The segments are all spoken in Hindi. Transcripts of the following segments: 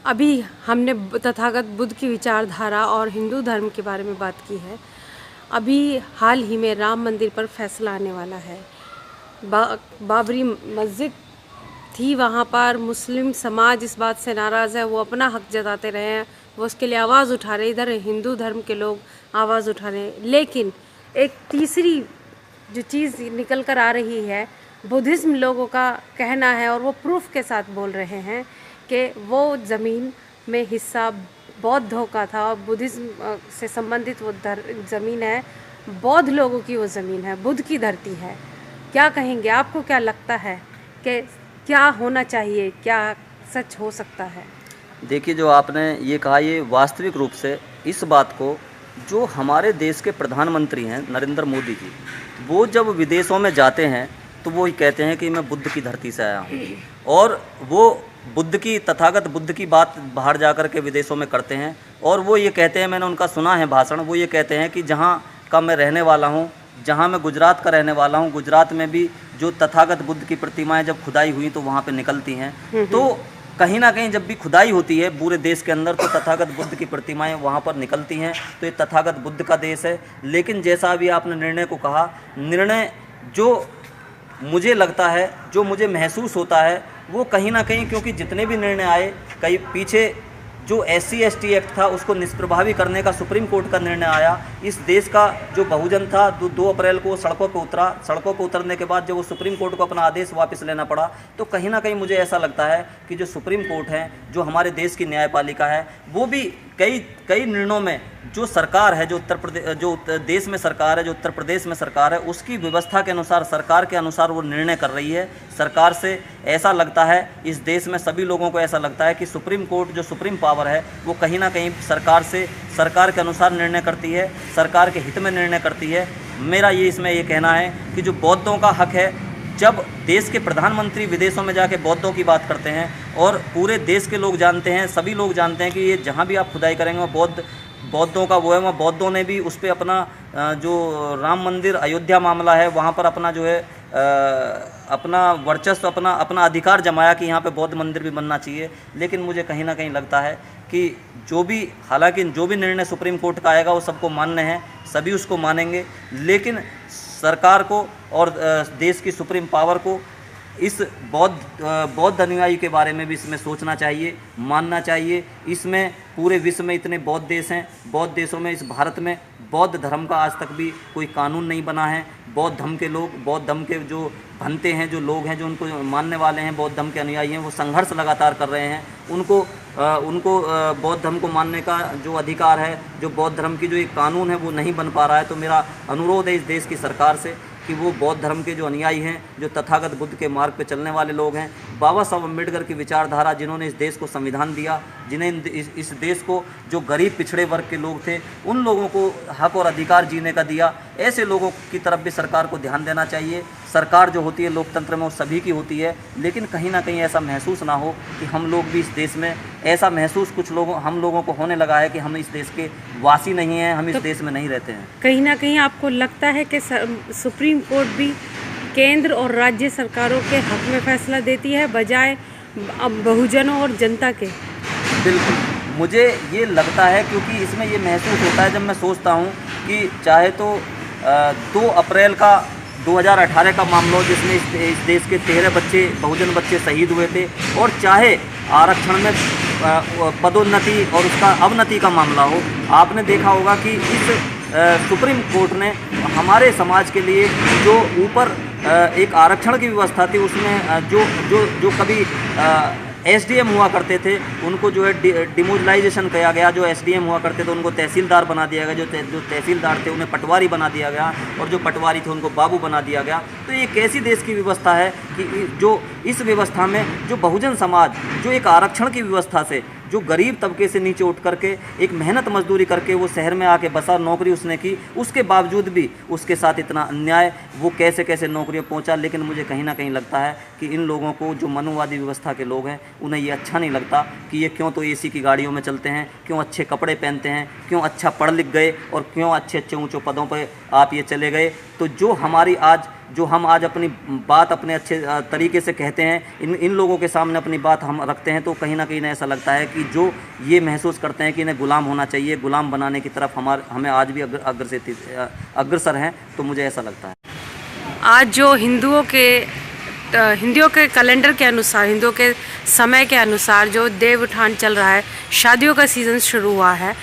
अभी हमने तथागत बुद्ध की विचारधारा और हिंदू धर्म के बारे में बात की है। अभी हाल ही में राम मंदिर पर फैसला आने वाला है। बाबरी मस्जिद थी, वहाँ पर मुस्लिम समाज इस बात से नाराज़ है, वो अपना हक जताते रहे हैं, वो उसके लिए आवाज़ उठा रहे। इधर हिंदू धर्म के लोग आवाज़ उठा रहे हैं। लेकिन एक तीसरी जो चीज़ निकल कर आ रही है, बुद्धिज़्म लोगों का कहना है और वो प्रूफ के साथ बोल रहे हैं कि वो ज़मीन में हिस्सा बौद्धों का था और बुद्धिज़्म से संबंधित वो ज़मीन है, बौद्ध लोगों की वो ज़मीन है, बुद्ध की धरती है। क्या कहेंगे, आपको क्या लगता है कि क्या होना चाहिए, क्या सच हो सकता है? देखिए, जो आपने ये कहा, ये वास्तविक रूप से इस बात को जो हमारे देश के प्रधानमंत्री हैं नरेंद्र मोदी जी, वो जब विदेशों में जाते हैं तो वो ही कहते हैं कि मैं बुद्ध की धरती से आया हूँ, और वो बुद्ध की, तथागत बुद्ध की बात बाहर जाकर के विदेशों में करते हैं। और वो ये कहते हैं, मैंने उनका सुना है भाषण, वो ये कहते हैं कि जहाँ का मैं रहने वाला हूँ, जहाँ मैं गुजरात का रहने वाला हूँ, गुजरात में भी जो तथागत बुद्ध की प्रतिमाएं जब खुदाई हुई तो वहाँ पे निकलती हैं। तो कहीं ना कहीं जब भी खुदाई होती है पूरे देश के अंदर तो तथागत बुद्ध की प्रतिमाएं वहाँ पर निकलती हैं। तो ये तथागत बुद्ध का देश है। लेकिन जैसा अभी आपने निर्णय को कहा, निर्णय जो मुझे लगता है, जो मुझे महसूस होता है, वो कहीं ना कहीं, क्योंकि जितने भी निर्णय आए, कई पीछे जो SC/ST एक्ट था उसको निष्प्रभावी करने का सुप्रीम कोर्ट का निर्णय आया। इस देश का जो बहुजन था 2 अप्रैल को सड़कों पर उतरा। सड़कों पर उतरने के बाद जब वो सुप्रीम कोर्ट को अपना आदेश वापस लेना पड़ा, तो कहीं ना कहीं मुझे ऐसा लगता है कि जो सुप्रीम कोर्ट है, जो हमारे देश की न्यायपालिका है, वो भी कई निर्णयों में जो सरकार है, जो देश में सरकार है, जो उत्तर प्रदेश में सरकार है, उसकी व्यवस्था के अनुसार, सरकार के अनुसार वो निर्णय कर रही है। सरकार से ऐसा लगता है, इस देश में सभी लोगों को ऐसा लगता है कि सुप्रीम कोर्ट जो सुप्रीम पावर है वो कहीं ना कहीं सरकार के अनुसार निर्णय करती है, सरकार के हित में निर्णय करती है। मेरा इसमें ये कहना है कि जो बौद्धों का हक है, जब देश के प्रधानमंत्री विदेशों में जाके बौद्धों की बात करते हैं और पूरे देश के लोग जानते हैं, सभी लोग जानते हैं कि ये जहाँ भी आप खुदाई करेंगे वो बौद्धों का वो है, वहाँ बौद्धों ने भी उस पर अपना जो राम मंदिर अयोध्या मामला है वहाँ पर अपना जो है अपना वर्चस्व, अपना अधिकार जमाया कि यहाँ पे बौद्ध मंदिर भी बनना चाहिए। लेकिन मुझे कहीं ना कहीं लगता है कि हालांकि जो भी निर्णय सुप्रीम कोर्ट का आएगा वो सबको मान्य है, सभी उसको मानेंगे, लेकिन सरकार को और देश की सुप्रीम पावर को इस बौद्ध अनुयायी के बारे में भी इसमें सोचना चाहिए, मानना चाहिए। इसमें पूरे विश्व में इतने बौद्ध देश हैं, बौद्ध देशों में, इस भारत में बौद्ध धर्म का आज तक भी कोई कानून नहीं बना है। बौद्ध धर्म के लोग, बौद्ध धर्म के जो भंते हैं, जो लोग हैं, जो उनको मानने वाले हैं, बौद्ध धर्म के अनुयायी हैं, वो संघर्ष लगातार कर रहे हैं। उनको बौद्ध धर्म को मानने का जो अधिकार है, जो बौद्ध धर्म की जो एक कानून है वो नहीं बन पा रहा है। तो मेरा अनुरोध है इस देश की सरकार से कि वो बौद्ध धर्म के जो अनुयायी हैं, जो तथागत बुद्ध के मार्ग पे चलने वाले लोग हैं, बाबा साहब अम्बेडकर की विचारधारा, जिन्होंने इस देश को संविधान दिया, जिन्हें इस देश को, जो गरीब पिछड़े वर्ग के लोग थे, उन लोगों को हक और अधिकार जीने का दिया, ऐसे लोगों की तरफ भी सरकार को ध्यान देना चाहिए। सरकार जो होती है लोकतंत्र में वो सभी की होती है, लेकिन कहीं ना कहीं ऐसा महसूस ना हो कि हम लोग भी इस देश में, ऐसा महसूस हम लोगों को होने लगा है कि हम इस देश के वासी नहीं हैं, हम इस देश में नहीं रहते हैं। कहीं ना कहीं आपको लगता है कि सुप्रीम कोर्ट भी केंद्र और राज्य सरकारों के हक में फैसला देती है बजाय बहुजनों और जनता के? बिल्कुल, मुझे ये लगता है, क्योंकि इसमें ये महसूस होता है जब मैं सोचता हूँ कि चाहे तो 2 अप्रैल का 2018 का मामला हो जिसमें इस देश के 13 बहुजन बच्चे शहीद हुए थे, और चाहे आरक्षण में पदोन्नति और उसका अवनति का मामला हो, आपने देखा होगा कि इस सुप्रीम कोर्ट ने हमारे समाज के लिए जो ऊपर एक आरक्षण की व्यवस्था थी, उसमें जो कभी SDM हुआ करते थे उनको जो है डिमोरलाइजेशन किया गया। जो SDM हुआ करते थे उनको तहसीलदार बना दिया गया, जो तहसीलदार थे उन्हें पटवारी बना दिया गया, और जो पटवारी थे उनको बाबू बना दिया गया। तो ये कैसी देश की व्यवस्था है कि जो इस व्यवस्था में जो बहुजन समाज, जो एक आरक्षण की व्यवस्था से, जो गरीब तबके से नीचे उठ करके एक मेहनत मजदूरी करके वो शहर में आके बसा, नौकरी उसने की, उसके बावजूद भी उसके साथ इतना अन्याय, वो कैसे कैसे नौकरियाँ पहुंचा। लेकिन मुझे कहीं ना कहीं लगता है कि इन लोगों को, जो मनुवादी व्यवस्था के लोग हैं, उन्हें ये अच्छा नहीं लगता कि ये क्यों तो AC की गाड़ियों में चलते हैं, क्यों अच्छे कपड़े पहनते हैं, क्यों अच्छा पढ़ लिख गए, और क्यों अच्छे अच्छे ऊँचे पदों पर आप ये चले गए। तो जो हमारी आज जो हम आज अपनी बात अपने अच्छे तरीके से कहते हैं, इन लोगों के सामने अपनी बात हम रखते हैं, तो कहीं ना कहीं ऐसा लगता है कि जो ये महसूस करते हैं कि इन्हें गुलाम होना चाहिए, गुलाम बनाने की तरफ हमें आज भी अग्रसर हैं, तो मुझे ऐसा लगता है। आज जो हिंदुओं के कैलेंडर के अनुसार, हिंदुओं के समय के अनुसार जो देव उठान चल रहा है, शादियों का सीज़न शुरू हुआ है।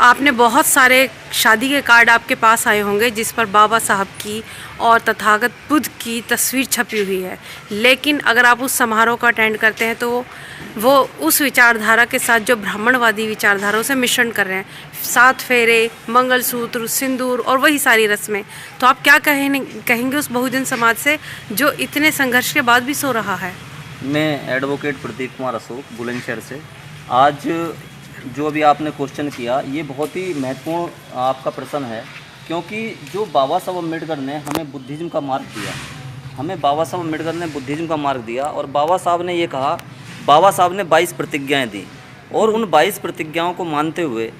आपने बहुत सारे शादी के कार्ड आपके पास आए होंगे जिस पर बाबा साहब की और तथागत बुद्ध की तस्वीर छपी हुई है, लेकिन अगर आप उस समारोह को अटेंड करते हैं तो वो उस विचारधारा के साथ जो ब्राह्मणवादी विचारधारा से मिश्रण कर रहे हैं, 7 फेरे, मंगलसूत्र, सिंदूर और वही सारी रस्में। तो आप क्या कहेंगे उस बहुजन समाज से जो इतने संघर्ष के बाद भी सो रहा है? मैं एडवोकेट प्रदीप कुमार अशोक बुलंदशहर से। आज जो अभी आपने क्वेश्चन किया, ये बहुत ही महत्वपूर्ण आपका प्रश्न है, क्योंकि जो बाबा साहब अम्बेडकर ने हमें बुद्धिज़्म का मार्ग दिया, हमें बाबा साहब अम्बेडकर ने बुद्धिज़्म का मार्ग दिया, और बाबा साहब ने ये कहा, बाबा साहब ने 22 प्रतिज्ञाएं दी, और उन 22 प्रतिज्ञाओं को मानते हुए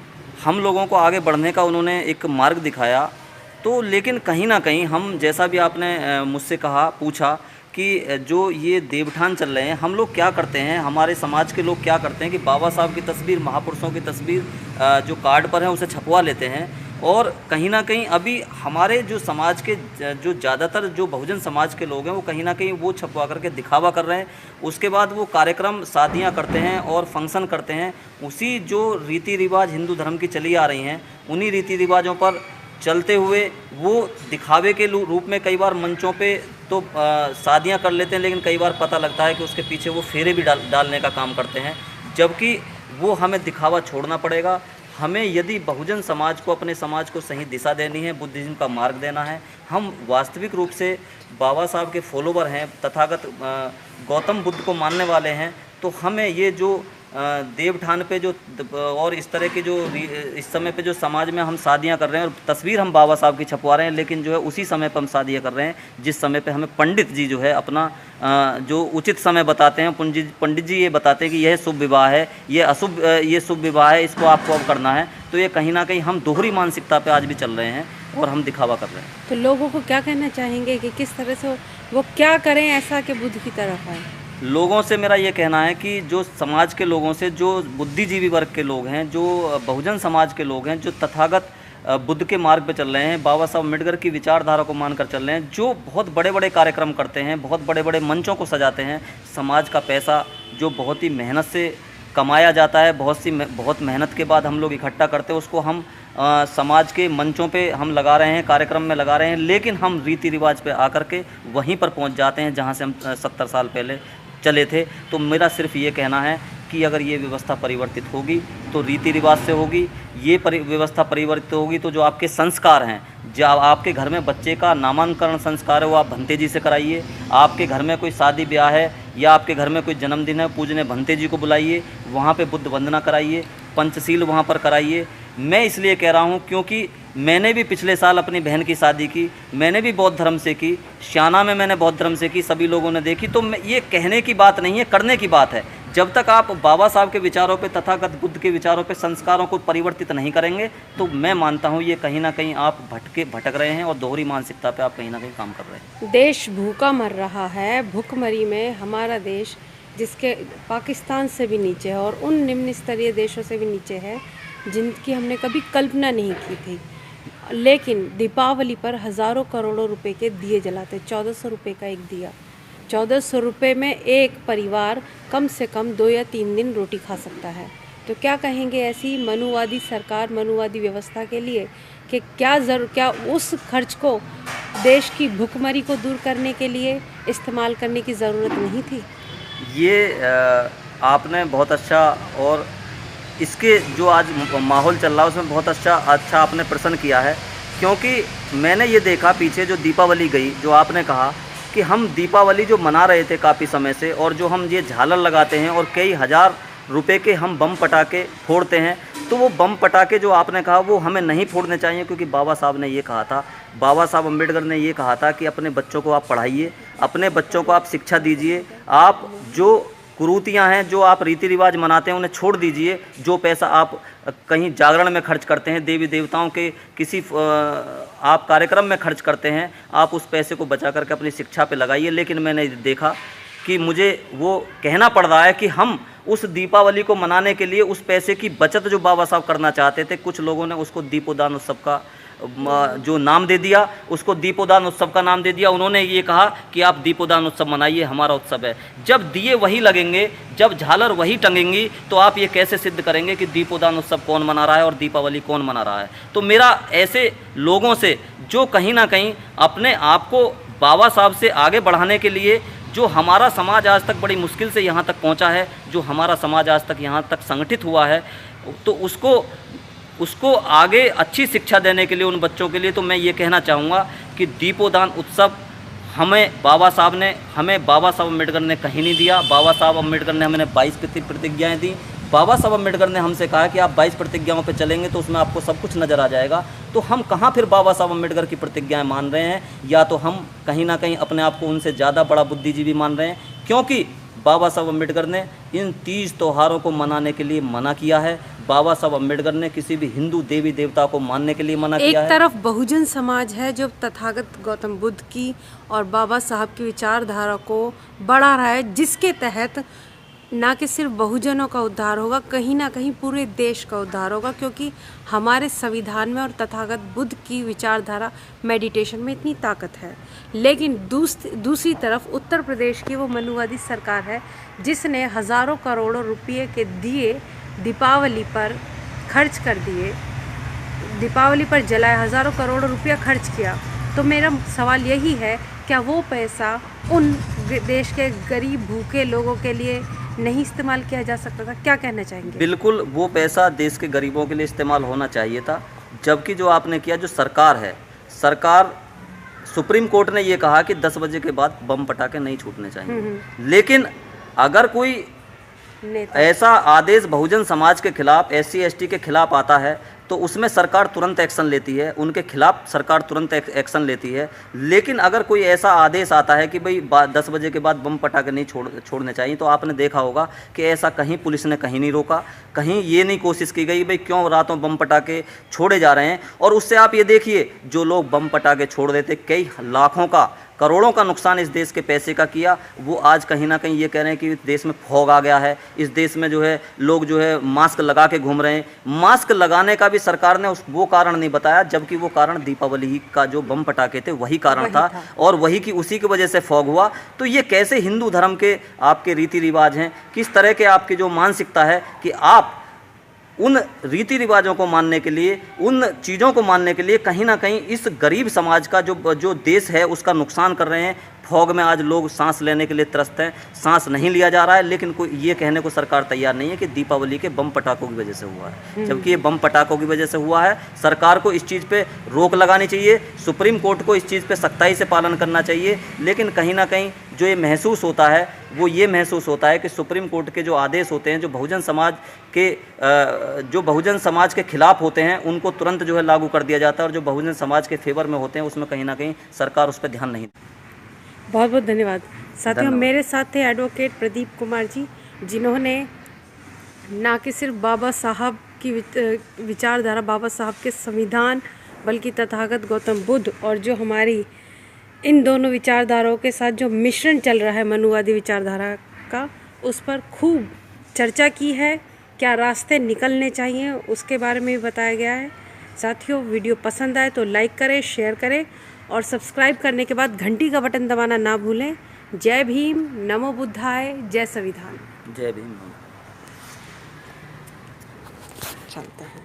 हम लोगों को आगे बढ़ने का उन्होंने एक मार्ग दिखाया। तो लेकिन कहीं ना कहीं हम, जैसा भी आपने मुझसे पूछा कि जो ये देवठान चल रहे हैं, हम लोग क्या करते हैं, हमारे समाज के लोग क्या करते हैं कि बाबा साहब की तस्वीर, महापुरुषों की तस्वीर जो कार्ड पर है उसे छपवा लेते हैं, और कहीं ना कहीं अभी हमारे जो समाज के जो ज़्यादातर जो बहुजन समाज के लोग हैं वो कहीं ना कहीं वो छपवा करके दिखावा कर रहे हैं। उसके बाद वो कार्यक्रम, शादियां करते हैं और फंक्शन करते हैं, उसी जो रीति रिवाज हिंदू धर्म की चली आ रही हैं, उन्हीं रीति रिवाजों पर चलते हुए वो दिखावे के रूप में कई बार मंचों पे तो शादियां कर लेते हैं, लेकिन कई बार पता लगता है कि उसके पीछे वो फेरे भी डालने का काम करते हैं, जबकि वो हमें दिखावा छोड़ना पड़ेगा। हमें यदि बहुजन समाज को, अपने समाज को सही दिशा देनी है, बुद्धिज़्म का मार्ग देना है, हम वास्तविक रूप से बाबा साहब के फॉलोवर हैं, तथागत गौतम बुद्ध को मानने वाले हैं, तो हमें ये जो देवठान पे जो और इस तरह के जो इस समय पे जो समाज में हम शादियां कर रहे हैं और तस्वीर हम बाबा साहब की छपवा रहे हैं, लेकिन जो है उसी समय पर हम शादियां कर रहे हैं जिस समय पे हमें पंडित जी जो है अपना जो उचित समय बताते हैं, पंडित जी ये बताते हैं कि यह शुभ विवाह है, ये शुभ विवाह है, इसको आपको अब करना है। तो ये कहीं ना कहीं हम दोहरी मानसिकता पे आज भी चल रहे हैं और हम दिखावा कर रहे हैं। तो लोगों को क्या कहना चाहेंगे कि किस तरह से वो क्या करें ऐसा कि बुद्ध की तरफ आए? लोगों से मेरा ये कहना है कि जो समाज के लोगों से, जो बुद्धिजीवी वर्ग के लोग हैं, जो बहुजन समाज के लोग हैं, जो तथागत बुद्ध के मार्ग पे चल रहे हैं, बाबा साहब अम्बेडकर की विचारधारा को मानकर चल रहे हैं, जो बहुत बड़े बड़े कार्यक्रम करते हैं, बहुत बड़े बड़े मंचों को सजाते हैं, समाज का पैसा जो बहुत ही मेहनत से कमाया जाता है, बहुत मेहनत के बाद हम लोग इकट्ठा करते हैं, उसको हम समाज के मंचों पे हम लगा रहे हैं, कार्यक्रम में लगा रहे हैं, लेकिन हम रीति रिवाज पे आकर के वहीं पर पहुंच जाते हैं जहां से हम 70 साल पहले चले थे। तो मेरा सिर्फ ये कहना है कि अगर ये व्यवस्था परिवर्तित होगी तो रीति रिवाज से होगी, ये व्यवस्था परिवर्तित होगी तो जो आपके संस्कार हैं, जो आपके घर में बच्चे का नामांकन संस्कार है वो आप भंते जी से कराइए, आपके घर में कोई शादी ब्याह है या आपके घर में कोई जन्मदिन है, पूजने भंते जी को बुलाइए, वहाँ पे बुद्ध वंदना कराइए, पंचशील वहाँ पर कराइए। मैं इसलिए कह रहा हूँ क्योंकि मैंने भी पिछले साल अपनी बहन की शादी की, मैंने भी बौद्ध धर्म से की, श्याना में मैंने बौद्ध धर्म से की, सभी लोगों ने देखी। तो ये कहने की बात नहीं है, करने की बात है। जब तक आप बाबा साहब के विचारों पे, तथागत बुद्ध के विचारों पे, संस्कारों को परिवर्तित नहीं करेंगे तो मैं मानता हूँ ये कहीं ना कहीं आप भटक रहे हैं और दोहरी मानसिकता पे आप कहीं ना कहीं काम कर रहे हैं। देश भूखा मर रहा है, भूखमरी में हमारा देश जिसके पाकिस्तान से भी नीचे है और उन निम्न स्तरीय देशों से भी नीचे है जिनकी हमने कभी कल्पना नहीं की थी, लेकिन दीपावली पर हज़ारों करोड़ों रुपए के दिए जलाते। 1400 रुपये का एक दिया, 1400 रुपये में एक परिवार कम से कम 2 या 3 दिन रोटी खा सकता है। तो क्या कहेंगे ऐसी मनुवादी सरकार, मनुवादी व्यवस्था के लिए कि क्या उस खर्च को देश की भूखमरी को दूर करने के लिए इस्तेमाल करने की ज़रूरत नहीं थी? ये आपने बहुत अच्छा, और इसके जो आज माहौल चल रहा है उसमें बहुत अच्छा आपने प्रश्न किया है, क्योंकि मैंने ये देखा पीछे जो दीपावली गई, जो आपने कहा कि हम दीपावली जो मना रहे थे काफ़ी समय से, और जो हम ये झालर लगाते हैं और कई हज़ार रुपए के हम बम पटाखे फोड़ते हैं, तो वो बम पटाखे जो आपने कहा वो हमें नहीं फोड़ने चाहिए, क्योंकि बाबा साहब ने ये कहा था, बाबा साहब अम्बेडकर ने ये कहा था कि अपने बच्चों को आप पढ़ाइए, अपने बच्चों को आप शिक्षा दीजिए, आप जो कुरीतियाँ हैं, जो आप रीति रिवाज मनाते हैं उन्हें छोड़ दीजिए। जो पैसा आप कहीं जागरण में खर्च करते हैं, देवी देवताओं के किसी आप कार्यक्रम में खर्च करते हैं, आप उस पैसे को बचा करके अपनी शिक्षा पे लगाइए। लेकिन मैंने देखा कि मुझे वो कहना पड़ रहा है कि हम उस दीपावली को मनाने के लिए उस पैसे की बचत जो बाबा साहब करना चाहते थे, कुछ लोगों ने उसको दीपोदान उत्सव का जो नाम दे दिया, उसको दीपोदान उत्सव का नाम दे दिया। उन्होंने ये कहा कि आप दीपोदान उत्सव मनाइए, हमारा उत्सव है। जब दिए वही लगेंगे, जब झालर वही टंगेंगी, तो आप ये कैसे सिद्ध करेंगे कि दीपोदान उत्सव कौन मना रहा है और दीपावली कौन मना रहा है? तो मेरा ऐसे लोगों से जो कहीं ना कहीं अपने आप को बाबा साहब से आगे बढ़ाने के लिए, जो हमारा समाज आज तक बड़ी मुश्किल से यहाँ तक पहुँचा है, जो हमारा समाज आज तक यहाँ तक संगठित हुआ है, तो उसको आगे अच्छी शिक्षा देने के लिए उन बच्चों के लिए तो मैं ये कहना चाहूँगा कि दीपोदान उत्सव हमें बाबा साहब अम्बेडकर ने कहीं नहीं दिया। बाबा साहब अम्बेडकर ने हमें 22 प्रतिज्ञाएँ दी। बाबा साहब अम्बेडकर ने हमसे कहा कि आप 22 प्रतिज्ञाओं पे चलेंगे तो उसमें आपको सब कुछ नज़र आ जाएगा। तो हम कहाँ फिर बाबा साहब अम्बेडकर की प्रतिज्ञाएँ मान रहे हैं, या तो हम कहीं ना कहीं अपने आप को उनसे ज़्यादा बड़ा बुद्धिजीवी मान रहे हैं? क्योंकि बाबा साहब अम्बेडकर ने इन 30 त्योहारों को मनाने के लिए मना किया है। बाबा साहब अम्बेडकर ने किसी भी हिंदू देवी देवता को मानने के लिए मना किया है। एक तरफ बहुजन समाज है जो तथागत गौतम बुद्ध की और बाबा साहब की विचारधारा को बढ़ा रहा है, जिसके तहत ना कि सिर्फ बहुजनों का उद्धार होगा, कहीं ना कहीं पूरे देश का उद्धार होगा। क्योंकि हमारे संविधान में और तथागत बुद्ध की विचारधारा मेडिटेशन में इतनी ताकत है। लेकिन दूसरी तरफ उत्तर प्रदेश की वो मनुवादी सरकार है जिसने हज़ारों करोड़ों रुपये के दिए दीपावली पर खर्च कर दिए, दीपावली पर जलाए, हज़ारों करोड़ों रुपया खर्च किया। तो मेरा सवाल यही है, क्या वो पैसा उन देश के गरीब भूखे लोगों के लिए नहीं इस्तेमाल किया जा सकता था? क्या कहना चाहेंगे? बिल्कुल, वो पैसा देश के गरीबों के लिए इस्तेमाल होना चाहिए था। जबकि जो आपने किया, जो सरकार है, सरकार सुप्रीम कोर्ट ने ये कहा कि 10 बजे के बाद बम पटाखे नहीं छूटने चाहिए। लेकिन अगर कोई ऐसा आदेश बहुजन समाज के खिलाफ, SC ST के खिलाफ आता है तो उसमें सरकार तुरंत एक्शन लेती है, उनके खिलाफ सरकार तुरंत एक्शन लेती है। लेकिन अगर कोई ऐसा आदेश आता है कि भाई 10 बजे के बाद बम पटाखे नहीं छोड़ने चाहिए, तो आपने देखा होगा कि ऐसा कहीं पुलिस ने कहीं नहीं रोका, कहीं ये नहीं कोशिश की गई भाई क्यों रातों बम पटाखे छोड़े जा रहे हैं। और उससे आप ये देखिए, जो लोग बम पटाखे छोड़ देते, कई लाखों का, करोड़ों का नुकसान इस देश के पैसे का किया, वो आज कहीं ना कहीं ये कह रहे हैं कि देश में फॉग आ गया है, इस देश में जो है लोग जो है मास्क लगा के घूम रहे हैं। मास्क लगाने का भी सरकार ने वो कारण नहीं बताया, जबकि वो कारण दीपावली का जो बम पटाखे थे वही कारण था, और वही की उसी की वजह से फॉग हुआ। तो ये कैसे हिंदू धर्म के आपके रीति रिवाज हैं, किस तरह के आपकी जो मानसिकता है कि आप उन रीति रिवाजों को मानने के लिए, उन चीज़ों को मानने के लिए कहीं ना कहीं इस गरीब समाज का जो देश है उसका नुकसान कर रहे हैं। फॉग में आज लोग सांस लेने के लिए त्रस्त हैं, सांस नहीं लिया जा रहा है। लेकिन कोई ये कहने को सरकार तैयार नहीं है कि दीपावली के बम पटाखों की वजह से हुआ है, जबकि ये बम पटाखों की वजह से हुआ है। सरकार को इस चीज़ पे रोक लगानी चाहिए, सुप्रीम कोर्ट को इस चीज़ पे सख्ताई से पालन करना चाहिए। लेकिन कहीं ना कहीं जो ये महसूस होता है, वो ये महसूस होता है कि सुप्रीम कोर्ट के जो आदेश होते हैं, जो बहुजन समाज के खिलाफ होते हैं, उनको तुरंत जो है लागू कर दिया जाता है, और जो बहुजन समाज के फेवर में होते हैं उसमें कहीं ना कहीं सरकार उस पर ध्यान नहीं। बहुत बहुत धन्यवाद। साथियों, मेरे साथ थे एडवोकेट प्रदीप कुमार जी, जिन्होंने ना कि सिर्फ बाबा साहब की विचारधारा, बाबा साहब के संविधान, बल्कि तथागत गौतम बुद्ध और जो हमारी इन दोनों विचारधाराओं के साथ जो मिश्रण चल रहा है मनुवादी विचारधारा का, उस पर खूब चर्चा की है। क्या रास्ते निकलने चाहिए उसके बारे में भी बताया गया है। साथियों, वीडियो पसंद आए तो लाइक करें, शेयर करें और सब्सक्राइब करने के बाद घंटी का बटन दबाना ना भूलें। जय भीम, नमो बुद्धाय, जय संविधान। जय भीम। चलते हैं।